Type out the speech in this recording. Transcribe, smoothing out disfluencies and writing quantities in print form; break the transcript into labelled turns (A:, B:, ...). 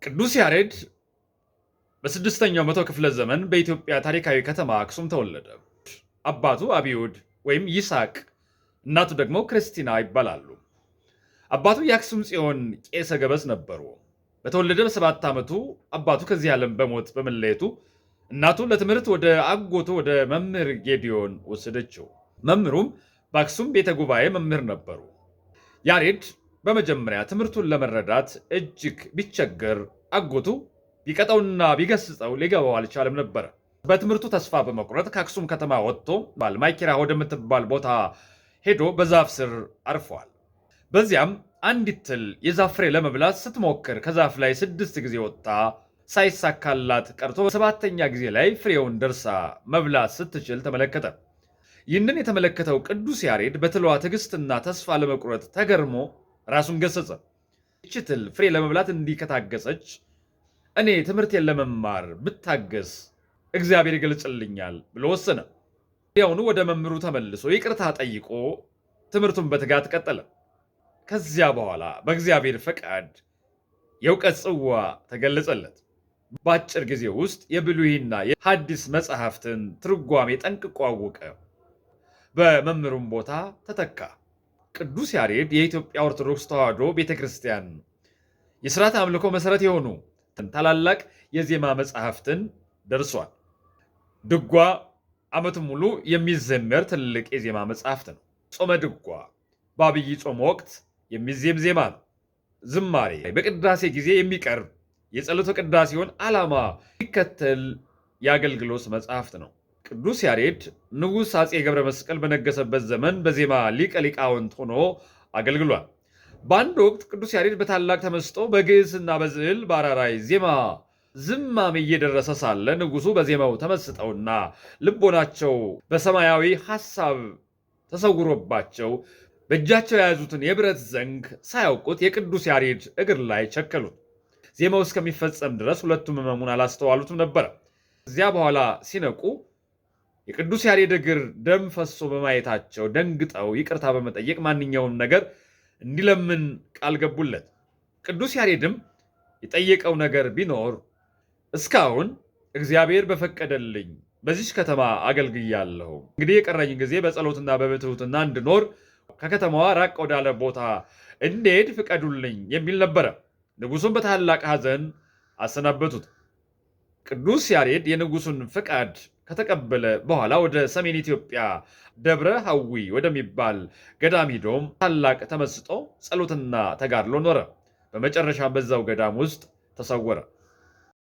A: ቅዱስ ያሬድ በስድስተኛው መቶ ክፍለ ዘመን በኢትዮጵያ ታሪካዊ ከተማ አክሱም ተወለደ። አባቱ አብዮድ ወይም ይስሐቅ፣ እናቱ ደግሞ ክርስቲና ይባላሉ። አባቱ የአክሱም ጽዮን ቄሰ ገበዝ ነበሩ። በተወለደ በ7 ዓመቱ አባቱ ከዚህ ዓለም በሞት በመለየቱ እናቱ ለትምህርት ወደ አጎቱ ወደ መምህር ጌዲዮን ወሰደችው። መምህሩም በአክሱም ቤተ ጉባኤ መምህር ነበሩ። ያሬድ በመጀመሪያ ትምህርቱን ለመረዳት እጅግ ቢቸገር አጎቱ ቢቀጣውና ቢገስጸው ሊገባው አልቻለም ነበር። በትምህርቱ ተስፋ በመቁረጥ ከአክሱም ከተማ ወጥቶ ማይኪራ ወደምትባል ቦታ ሄዶ በዛፍ ስር አርፏል። በዚያም አንዲት ትል የዛፍ ፍሬ ለመብላት ስትሞክር ከዛፍ ላይ 6 ጊዜ ወጥታ ሳይሳካላት ቀርቶ በሰባተኛ ጊዜ ላይ ፍሬውን ደርሳ መብላት ስትችል ተመለከተ። ይህንን የተመለከተው ቅዱስ ያሬድ በትሏ ትዕግስትና ተስፋ ለመቁረጥ ተገርሞ ራሱን ገሰጸ። ይህች ትል ፍሬ ለመብላት እንዲህ ከታገሰች እኔ ትምህርቴን ለመማር ብታገስ እግዚአብሔር ይገልጽልኛል ብሎ ወሰነ። ያውኑ ወደ መምህሩ ተመልሶ ይቅርታ ጠይቆ ትምህርቱን በትጋት ቀጠለ። ከዚያ በኋላ በእግዚአብሔር ፈቃድ የእውቀት ጽዋ ተገለጸለት። በአጭር ጊዜ ውስጥ የብሉይና የሐዲስ መጽሐፍትን ትርጓሜ ጠንቅቆ አወቀ። በመምህሩም ቦታ ተተካ። ቅዱስ ያሬድ የኢትዮጵያ ኦርቶዶክስ ተዋሕዶ ቤተክርስቲያን የሥርዓተ አምልኮ መሠረት የሆኑ ታላላቅ የዜማ መጽሐፍትን ደርሷል። ድጓ ዓመቱን ሙሉ የሚዘመር ትልቅ የዜማ መጽሐፍት ነው። ጾመ ድጓ በአብይ ጾም ወቅት የሚዜም ዜማ ነው። ዝማሬ በቅዳሴ ጊዜ የሚቀርብ የጸሎተ ቅዳሴውን ዓላማ የሚከተል የአገልግሎት መጽሐፍት ነው። ቅዱስ ያሬድ ንጉሥ አፄ ገብረ መስቀል በነገሰበት ዘመን በዜማ ሊቀ ሊቃውንት ሆኖ አገልግሏል። በአንድ ወቅት ቅዱስ ያሬድ በታላቅ ተመስጦ በግዕዝና በዝዕል በአራራይ ዜማ ዝማሜ እየደረሰ ሳለ ንጉሡ በዜማው ተመስጠውና ልቦናቸው በሰማያዊ ሐሳብ ተሰውሮባቸው በእጃቸው የያዙትን የብረት ዘንግ ሳያውቁት የቅዱስ ያሬድ እግር ላይ ቸከሉት። ዜማው እስከሚፈጸም ድረስ ሁለቱም ሕመሙን አላስተዋሉትም ነበር። እዚያ በኋላ ሲነቁ የቅዱስ ያሬድ እግር ደም ፈሶ በማየታቸው ደንግጠው ይቅርታ በመጠየቅ ማንኛውም ነገር እንዲለምን ቃል ገቡለት። ቅዱስ ያሬድም የጠየቀው ነገር ቢኖር እስካሁን እግዚአብሔር በፈቀደልኝ በዚች ከተማ አገልግያለሁ፣ እንግዲህ የቀረኝ ጊዜ በጸሎትና በትሑትና እንድኖር ከከተማዋ ራቅ ወዳለ ቦታ እንድሄድ ፍቀዱልኝ የሚል ነበረ። ንጉሡም በታላቅ ሐዘን አሰናበቱት። ቅዱስ ያሬድ የንጉሡን ፍቃድ ከተቀበለ በኋላ ወደ ሰሜን ኢትዮጵያ ደብረ ሐዊ ወደሚባል ገዳም ሄዶም ታላቅ ተመስጦ ጸሎትና ተጋድሎ ኖረ። በመጨረሻ በዛው ገዳም ውስጥ ተሰወረ።